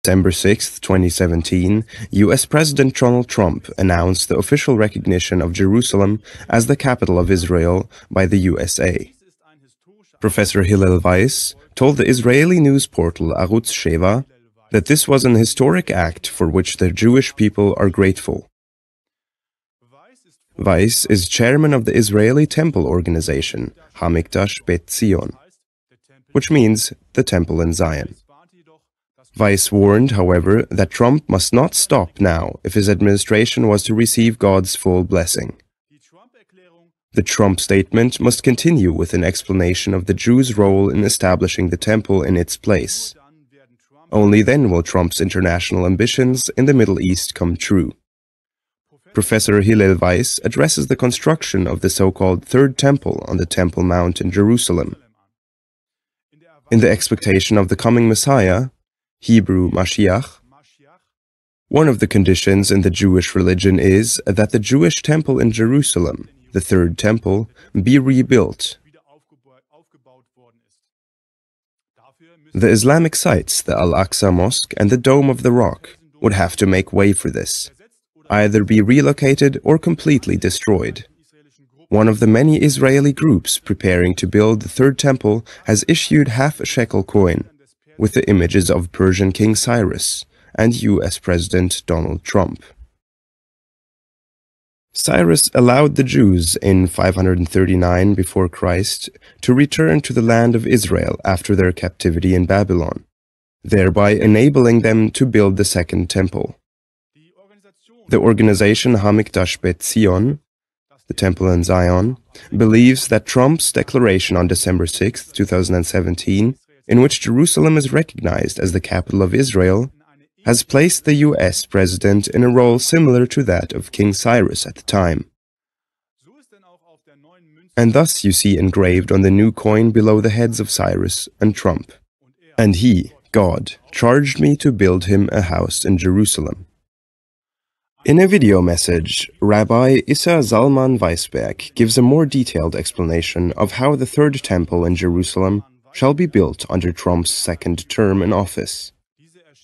December 6, 2017, US President Donald Trump announced the official recognition of Jerusalem as the capital of Israel by the USA. Professor Hillel Weiss told the Israeli news portal Arutz Sheva that this was an historic act for which the Jewish people are grateful. Weiss is chairman of the Israeli temple organization, Hamikdash Bet Zion, which means the temple in Zion. Weiss warned, however, that Trump must not stop now if his administration was to receive God's full blessing. The Trump statement must continue with an explanation of the Jews' role in establishing the temple in its place. Only then will Trump's international ambitions in the Middle East come true. Professor Hillel Weiss addresses the construction of the so-called Third Temple on the Temple Mount in Jerusalem. In the expectation of the coming Messiah, Hebrew Mashiach, one of the conditions in the Jewish religion is that the Jewish temple in Jerusalem, the Third Temple, be rebuilt. The Islamic sites, the Al-Aqsa Mosque and the Dome of the Rock, would have to make way for this, either be relocated or completely destroyed. One of the many Israeli groups preparing to build the Third Temple has issued half a shekel coin with the images of Persian King Cyrus and US President Donald Trump. Cyrus allowed the Jews in 539 before Christ to return to the land of Israel after their captivity in Babylon, thereby enabling them to build the Second Temple. The organization Hamikdash Bet Zion, the Temple in Zion, believes that Trump's declaration on December 6, 2017, in which Jerusalem is recognized as the capital of Israel, has placed the US president in a role similar to that of King Cyrus at the time. And thus you see engraved on the new coin below the heads of Cyrus and Trump, "And he, God, charged me to build him a house in Jerusalem." In a video message, Rabbi Issa Zalman Weisberg gives a more detailed explanation of how the Third Temple in Jerusalem shall be built under Trump's second term in office.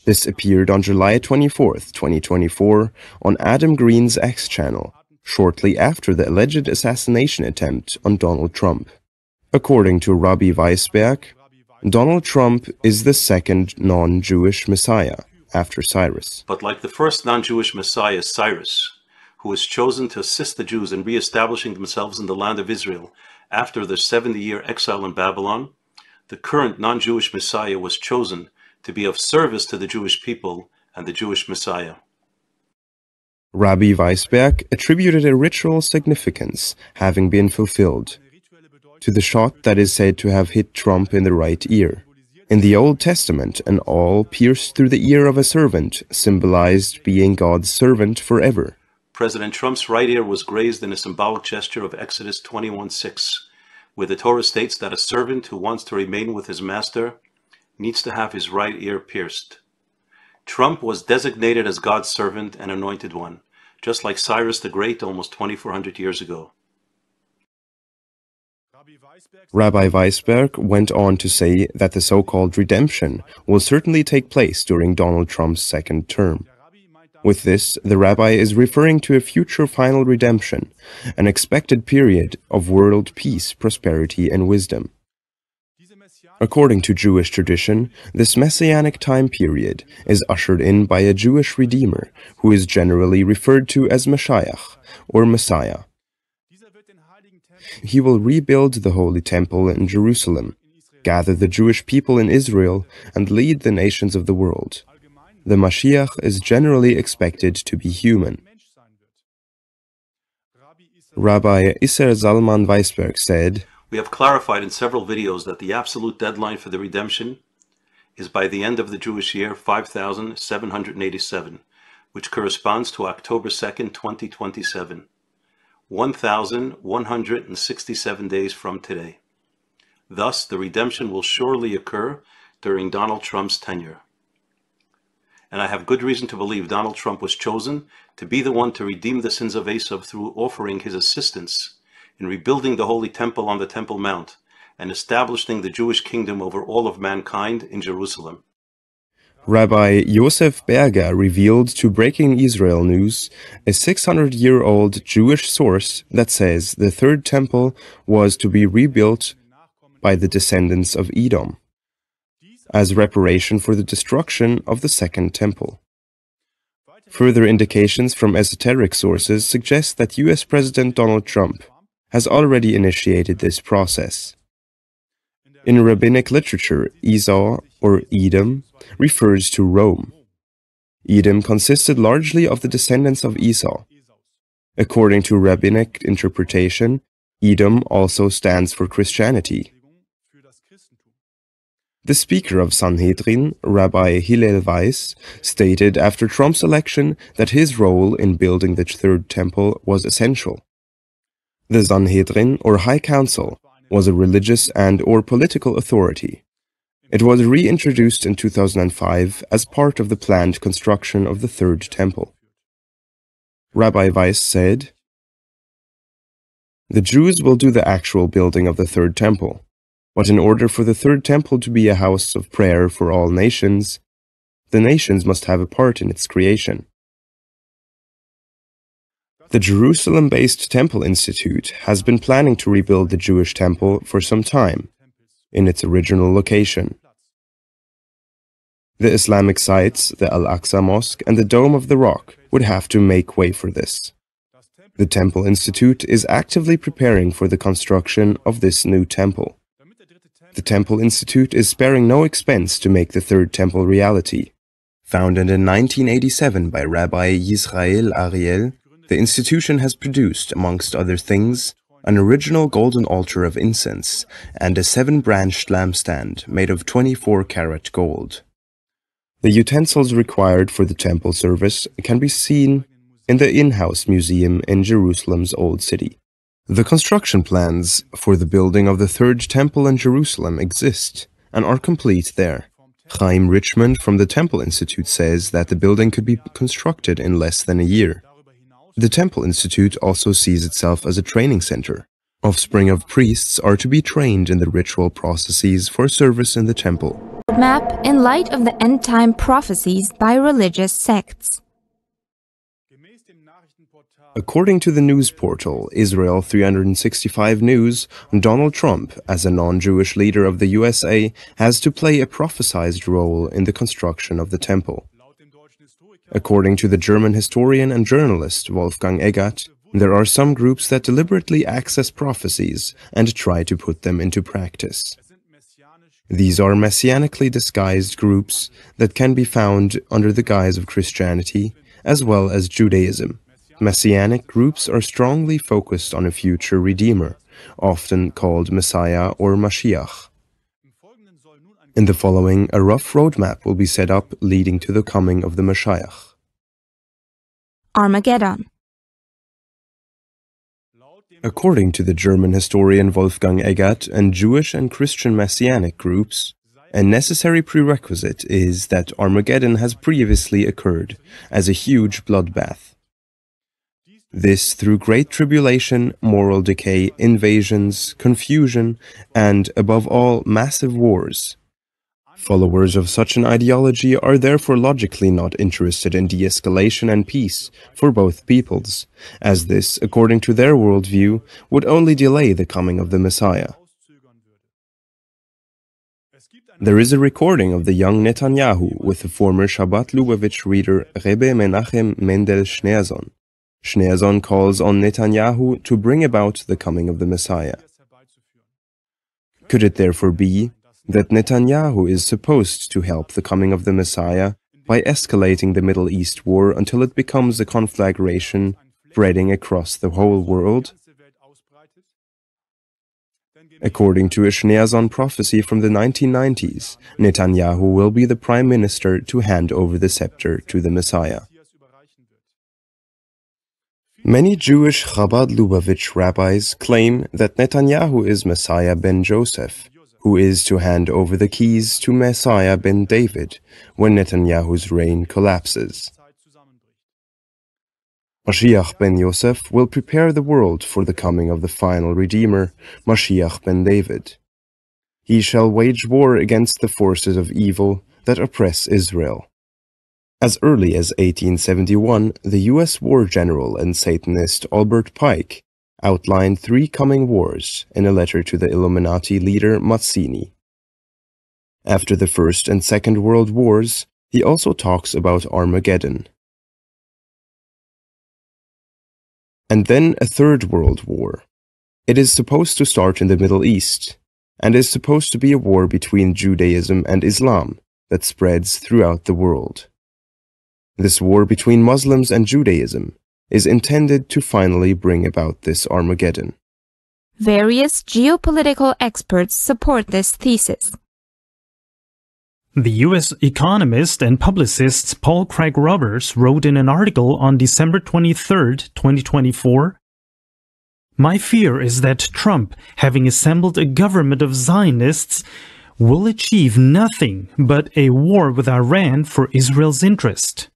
This appeared on July 24, 2024, on Adam Green's X channel, shortly after the alleged assassination attempt on Donald Trump. According to Rabbi Weisberg, Donald Trump is the second non-Jewish Messiah after Cyrus. But like the first non-Jewish Messiah, Cyrus, who was chosen to assist the Jews in re-establishing themselves in the land of Israel after their 70-year exile in Babylon, the current non-Jewish Messiah was chosen to be of service to the Jewish people and the Jewish Messiah. Rabbi Weisberg attributed a ritual significance having been fulfilled to the shot that is said to have hit Trump in the right ear. In the Old Testament, an awl pierced through the ear of a servant symbolized being God's servant forever. President Trump's right ear was grazed in a symbolic gesture of Exodus 21:6. where the Torah states that a servant who wants to remain with his master needs to have his right ear pierced. Trump was designated as God's servant and anointed one, just like Cyrus the Great almost 2,400 years ago. Rabbi Weisberg went on to say that the so-called redemption will certainly take place during Donald Trump's second term. With this, the rabbi is referring to a future final redemption, an expected period of world peace, prosperity, and wisdom. According to Jewish tradition, this messianic time period is ushered in by a Jewish Redeemer, who is generally referred to as Mashiach, or Messiah. He will rebuild the Holy Temple in Jerusalem, gather the Jewish people in Israel, and lead the nations of the world. The Mashiach is generally expected to be human. Rabbi Isser Zalman Weisberg said, "We have clarified in several videos that the absolute deadline for the redemption is by the end of the Jewish year 5787, which corresponds to October 2nd, 2027, 1167 days from today. Thus, the redemption will surely occur during Donald Trump's tenure. And I have good reason to believe Donald Trump was chosen to be the one to redeem the sins of Esav through offering his assistance in rebuilding the Holy Temple on the Temple Mount and establishing the Jewish kingdom over all of mankind in Jerusalem." Rabbi Yosef Berger revealed to Breaking Israel News a 600-year-old Jewish source that says the Third Temple was to be rebuilt by the descendants of Edom as reparation for the destruction of the Second Temple. Further indications from esoteric sources suggest that US President Donald Trump has already initiated this process. In rabbinic literature, Esau, or Edom, refers to Rome. Edom consisted largely of the descendants of Esau. According to rabbinic interpretation, Edom also stands for Christianity. The speaker of Sanhedrin, Rabbi Hillel Weiss, stated after Trump's election that his role in building the Third Temple was essential. The Sanhedrin, or High Council, was a religious and/or political authority. It was reintroduced in 2005 as part of the planned construction of the Third Temple. Rabbi Weiss said, "The Jews will do the actual building of the Third Temple. But in order for the Third Temple to be a house of prayer for all nations, the nations must have a part in its creation." The Jerusalem-based Temple Institute has been planning to rebuild the Jewish temple for some time in its original location. The Islamic sites, the Al-Aqsa Mosque and the Dome of the Rock, would have to make way for this. The Temple Institute is actively preparing for the construction of this new temple. The Temple Institute is sparing no expense to make the Third Temple reality. Founded in 1987 by Rabbi Yisrael Ariel, the institution has produced, amongst other things, an original golden altar of incense and a 7-branched lampstand made of 24-karat gold. The utensils required for the temple service can be seen in the in-house museum in Jerusalem's Old City. The construction plans for the building of the Third Temple in Jerusalem exist and are complete there. Chaim Richmond from the Temple Institute says that the building could be constructed in less than a year. The Temple Institute also sees itself as a training center. Offspring of priests are to be trained in the ritual processes for service in the temple. Roadmap in light of the end-time prophecies by religious sects. According to the news portal Israel 365 News, Donald Trump, as a non-Jewish leader of the USA, has to play a prophesized role in the construction of the temple. According to the German historian and journalist Wolfgang Eggert, there are some groups that deliberately access prophecies and try to put them into practice. These are messianically disguised groups that can be found under the guise of Christianity as well as Judaism. Messianic groups are strongly focused on a future Redeemer, often called Messiah or Mashiach. In the following, a rough roadmap will be set up leading to the coming of the Mashiach. Armageddon. According to the German historian Wolfgang Eggert and Jewish and Christian Messianic groups, a necessary prerequisite is that Armageddon has previously occurred as a huge bloodbath. This through great tribulation, moral decay, invasions, confusion, and, above all, massive wars. Followers of such an ideology are therefore logically not interested in de-escalation and peace for both peoples, as this, according to their worldview, would only delay the coming of the Messiah. There is a recording of the young Netanyahu with the former Shabbat Lubavitch reader Rebbe Menachem Mendel Schneerson. Schneerson calls on Netanyahu to bring about the coming of the Messiah. Could it therefore be that Netanyahu is supposed to help the coming of the Messiah by escalating the Middle East war until it becomes a conflagration spreading across the whole world? According to a Schneerson prophecy from the 1990s, Netanyahu will be the prime minister to hand over the scepter to the Messiah. Many Jewish Chabad Lubavitch rabbis claim that Netanyahu is Messiah ben Joseph, who is to hand over the keys to Messiah ben David when Netanyahu's reign collapses. Mashiach ben Yosef will prepare the world for the coming of the final Redeemer, Mashiach ben David. He shall wage war against the forces of evil that oppress Israel. As early as 1871, the U.S. war general and Satanist Albert Pike outlined 3 coming wars in a letter to the Illuminati leader Mazzini. After the First and Second World Wars, he also talks about Armageddon. And then a Third World War. It is supposed to start in the Middle East, and is supposed to be a war between Judaism and Islam that spreads throughout the world. This war between Muslims and Judaism is intended to finally bring about this Armageddon. Various geopolitical experts support this thesis. The U.S. economist and publicist Paul Craig Roberts wrote in an article on December 23, 2024, "My fear is that Trump, having assembled a government of Zionists, will achieve nothing but a war with Iran for Israel's interest."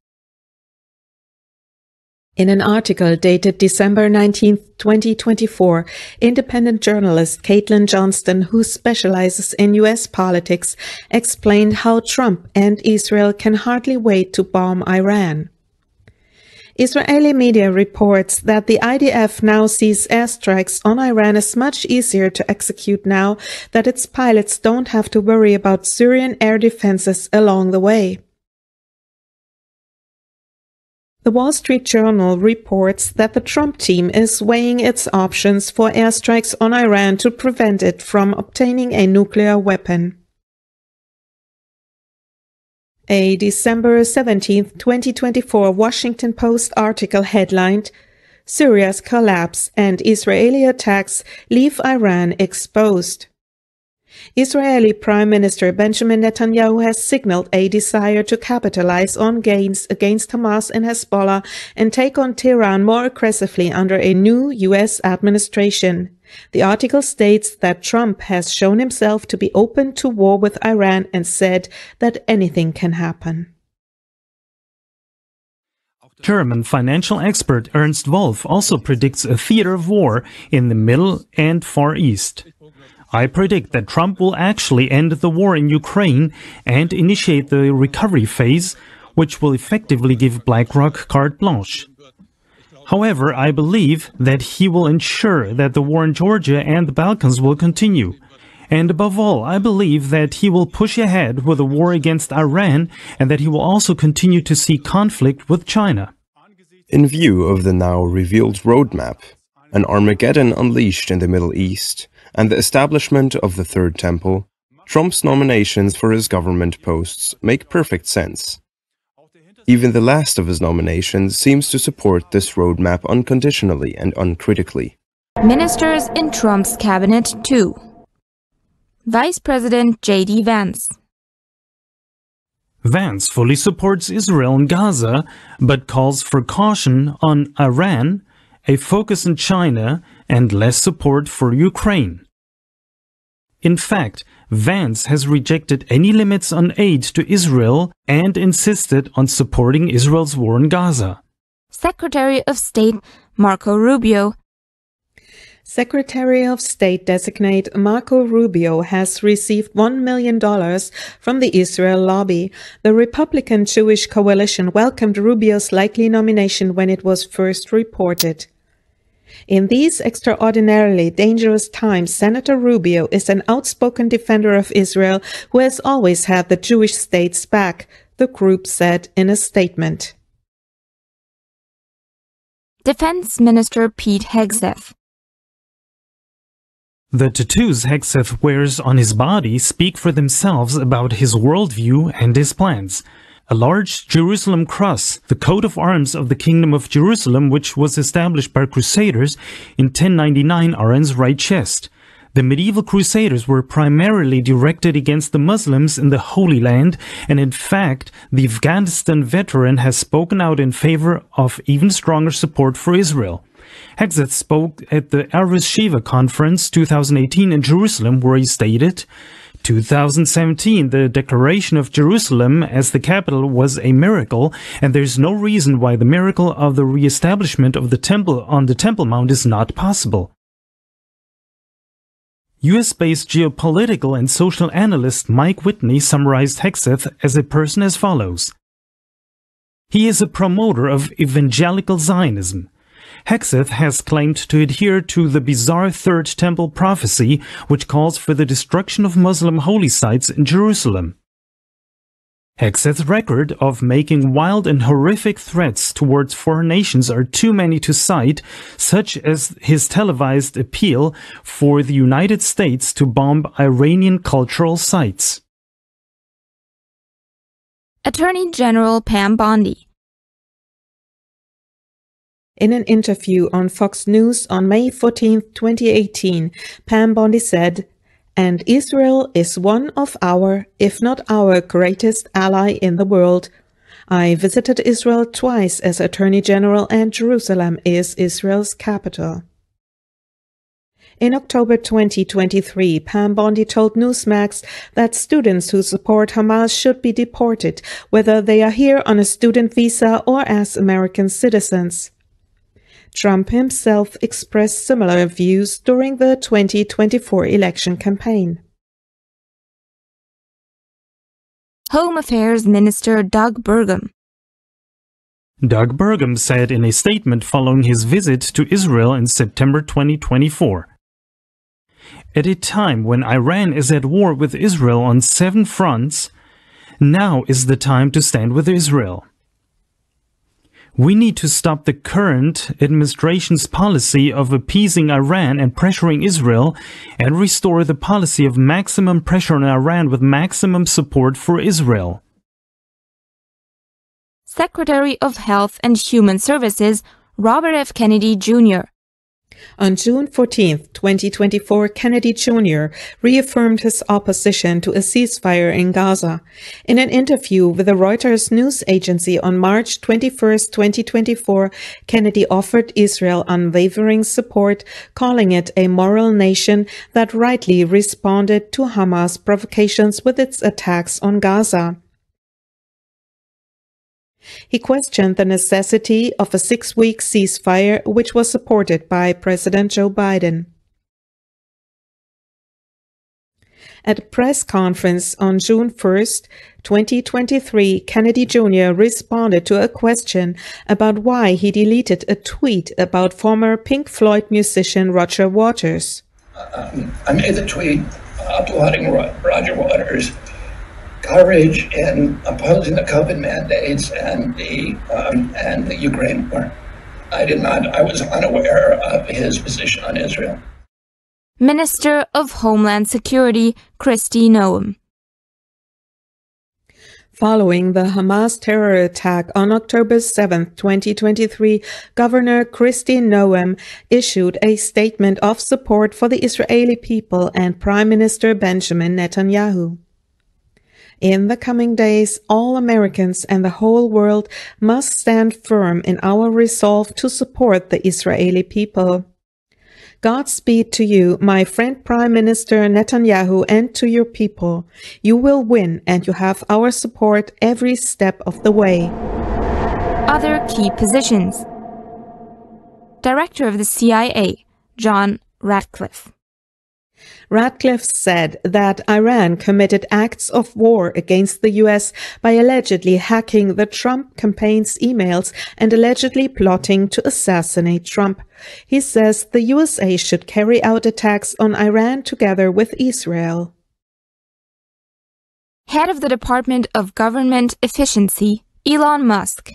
In an article dated December 19, 2024, independent journalist Caitlin Johnston, who specializes in U.S. politics, explained how Trump and Israel can hardly wait to bomb Iran. Israeli media reports that the IDF now sees airstrikes on Iran as much easier to execute now that its pilots don't have to worry about Syrian air defenses along the way. The Wall Street Journal reports that the Trump team is weighing its options for airstrikes on Iran to prevent it from obtaining a nuclear weapon. A December 17, 2024 Washington Post article headlined, "Syria's Collapse and Israeli Attacks Leave Iran Exposed." Israeli Prime Minister Benjamin Netanyahu has signaled a desire to capitalize on gains against Hamas and Hezbollah and take on Tehran more aggressively under a new U.S. administration. The article states that Trump has shown himself to be open to war with Iran and said that anything can happen. German financial expert Ernst Wolf also predicts a theater of war in the Middle and Far East. "I predict that Trump will actually end the war in Ukraine and initiate the recovery phase, which will effectively give BlackRock carte blanche. However, I believe that he will ensure that the war in Georgia and the Balkans will continue. And above all, I believe that he will push ahead with a war against Iran and that he will also continue to see conflict with China." In view of the now revealed roadmap, an Armageddon unleashed in the Middle East, and the establishment of the Third Temple, Trump's nominations for his government posts make perfect sense. Even the last of his nominations seems to support this roadmap unconditionally and uncritically. Ministers in Trump's cabinet too. Vice President J.D. Vance. Vance fully supports Israel and Gaza, but calls for caution on Iran, a focus on China, and less support for Ukraine. In fact, Vance has rejected any limits on aid to Israel and insisted on supporting Israel's war in Gaza. Secretary of State Marco Rubio. Secretary of State designate Marco Rubio has received $1 million from the Israel lobby. The Republican Jewish coalition welcomed Rubio's likely nomination when it was first reported. In these extraordinarily dangerous times, Senator Rubio is an outspoken defender of Israel who has always had the Jewish state's back, the group said in a statement. Defense Minister Pete Hegseth. The tattoos Hegseth wears on his body speak for themselves about his worldview and his plans. A large Jerusalem cross, the coat of arms of the Kingdom of Jerusalem, which was established by Crusaders in 1099, are on his right chest. The medieval Crusaders were primarily directed against the Muslims in the Holy Land, and in fact, the Afghanistan veteran has spoken out in favor of even stronger support for Israel. Hegseth spoke at the Arvis Shiva Conference 2018 in Jerusalem, where he stated, 2017, the declaration of Jerusalem as the capital was a miracle, and there's no reason why the miracle of the re-establishment of the temple on the Temple Mount is not possible. US-based geopolitical and social analyst Mike Whitney summarized Hegseth as a person as follows. He is a promoter of evangelical Zionism. Hegseth has claimed to adhere to the bizarre Third Temple prophecy, which calls for the destruction of Muslim holy sites in Jerusalem. Hegseth's record of making wild and horrific threats towards foreign nations are too many to cite, such as his televised appeal for the United States to bomb Iranian cultural sites. Attorney General Pam Bondi. In an interview on Fox News on May 14, 2018, Pam Bondi said, "And Israel is one of our, if not our, greatest ally in the world. I visited Israel twice as Attorney General, and Jerusalem is Israel's capital." In October 2023, Pam Bondi told Newsmax that students who support Hamas should be deported, whether they are here on a student visa or as American citizens. Trump himself expressed similar views during the 2024 election campaign. Home Affairs Minister Doug Burgum. Doug Burgum said in a statement following his visit to Israel in September 2024. At a time when Iran is at war with Israel on 7 fronts, now is the time to stand with Israel. We need to stop the current administration's policy of appeasing Iran and pressuring Israel and restore the policy of maximum pressure on Iran with maximum support for Israel. Secretary of Health and Human Services Robert F. Kennedy, Jr. On June 14, 2024, Kennedy Jr. reaffirmed his opposition to a ceasefire in Gaza. In an interview with the Reuters news agency on March 21, 2024, Kennedy offered Israel unwavering support, calling it a moral nation that rightly responded to Hamas provocations with its attacks on Gaza. He questioned the necessity of a 6-week ceasefire, which was supported by President Joe Biden. At a press conference on June 1, 2023, Kennedy Jr. responded to a question about why he deleted a tweet about former Pink Floyd musician Roger Waters. I made the tweet applauding Roger Waters' courage in opposing the COVID mandates and the Ukraine war. I was unaware of his position on Israel. Minister of Homeland Security Kristi Noem. Following the Hamas terror attack on October 7, 2023, Governor Kristi Noem issued a statement of support for the Israeli people and Prime Minister Benjamin Netanyahu. In the coming days, all Americans and the whole world must stand firm in our resolve to support the Israeli people. Godspeed to you, my friend Prime Minister Netanyahu, and to your people. You will win, and you have our support every step of the way. Other key positions. Director of the CIA, John Ratcliffe. Ratcliffe said that Iran committed acts of war against the U.S. by allegedly hacking the Trump campaign's emails and allegedly plotting to assassinate Trump. He says the USA should carry out attacks on Iran together with Israel. Head of the Department of Government Efficiency, Elon Musk.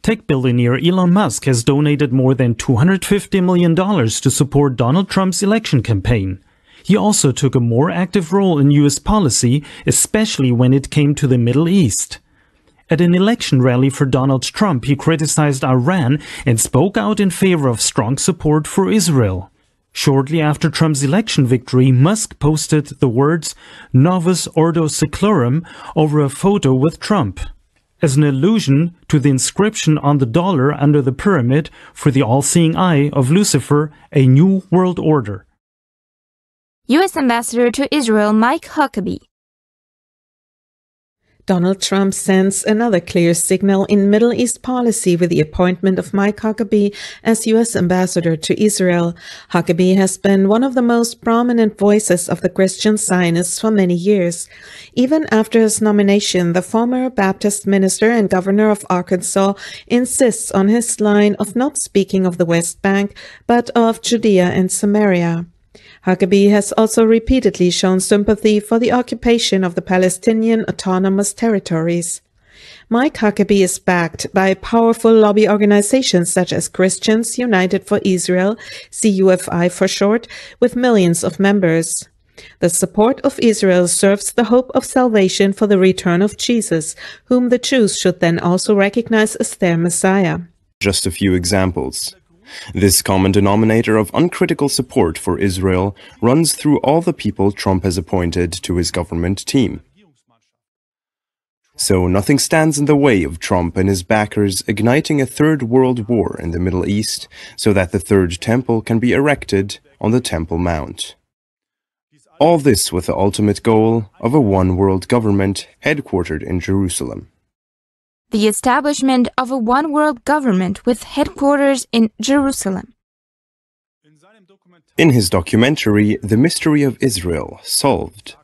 Tech billionaire Elon Musk has donated more than $250 million to support Donald Trump's election campaign. He also took a more active role in U.S. policy, especially when it came to the Middle East. At an election rally for Donald Trump, he criticized Iran and spoke out in favor of strong support for Israel. Shortly after Trump's election victory, Musk posted the words "Novus Ordo Seclorum" over a photo with Trump, as an allusion to the inscription on the dollar under the pyramid for the all-seeing eye of Lucifer, a new world order. U.S. Ambassador to Israel Mike Huckabee. Donald Trump sends another clear signal in Middle East policy with the appointment of Mike Huckabee as U.S. ambassador to Israel. Huckabee has been one of the most prominent voices of the Christian Zionists for many years. Even after his nomination, the former Baptist minister and governor of Arkansas insists on his line of not speaking of the West Bank, but of Judea and Samaria. Huckabee has also repeatedly shown sympathy for the occupation of the Palestinian Autonomous Territories. Mike Huckabee is backed by powerful lobby organizations such as Christians United for Israel, CUFI for short, with millions of members. The support of Israel serves the hope of salvation for the return of Jesus, whom the Jews should then also recognize as their Messiah. Just a few examples. This common denominator of uncritical support for Israel runs through all the people Trump has appointed to his government team. So nothing stands in the way of Trump and his backers igniting a third world war in the Middle East so that the third temple can be erected on the Temple Mount. All this with the ultimate goal of a one-world government headquartered in Jerusalem. The establishment of a one-world government with headquarters in Jerusalem. In his documentary, The Mystery of Israel Solved,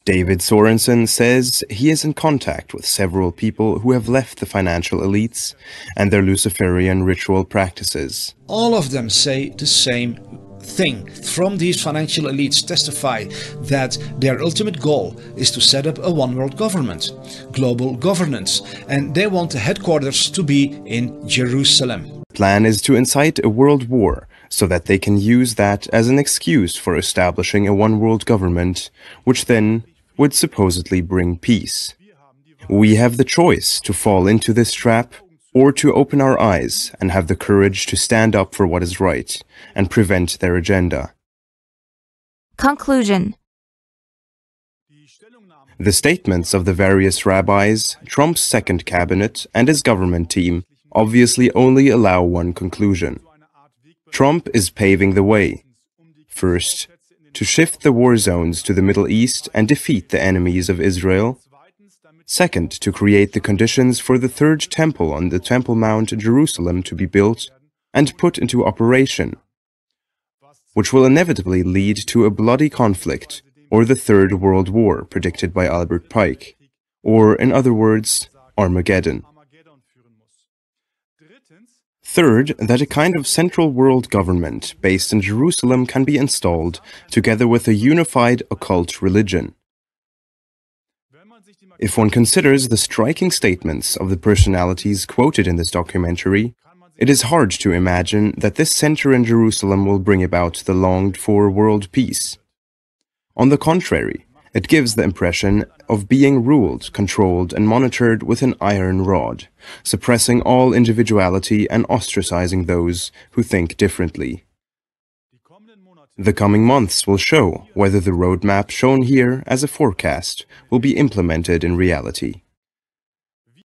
David Sorensen says he is in contact with several people who have left the financial elites and their Luciferian ritual practices. All of them say the same thing. From these financial elites testify that their ultimate goal is to set up a one-world government, global governance, and they want the headquarters to be in Jerusalem. The plan is to incite a world war so that they can use that as an excuse for establishing a one-world government, which then would supposedly bring peace. We have the choice to fall into this trap or to open our eyes and have the courage to stand up for what is right and prevent their agenda. Conclusion. The statements of the various rabbis, Trump's second cabinet, and his government team obviously only allow one conclusion. Trump is paving the way. First, to shift the war zones to the Middle East and defeat the enemies of Israel. Second, to create the conditions for the third temple on the Temple Mount, Jerusalem, to be built and put into operation, which will inevitably lead to a bloody conflict or the Third World War predicted by Albert Pike, or in other words, Armageddon. Third, that a kind of central world government based in Jerusalem can be installed together with a unified occult religion. If one considers the striking statements of the personalities quoted in this documentary, it is hard to imagine that this center in Jerusalem will bring about the longed-for world peace. On the contrary, it gives the impression of being ruled, controlled, and monitored with an iron rod, suppressing all individuality and ostracizing those who think differently. The coming months will show whether the roadmap shown here as a forecast will be implemented in reality.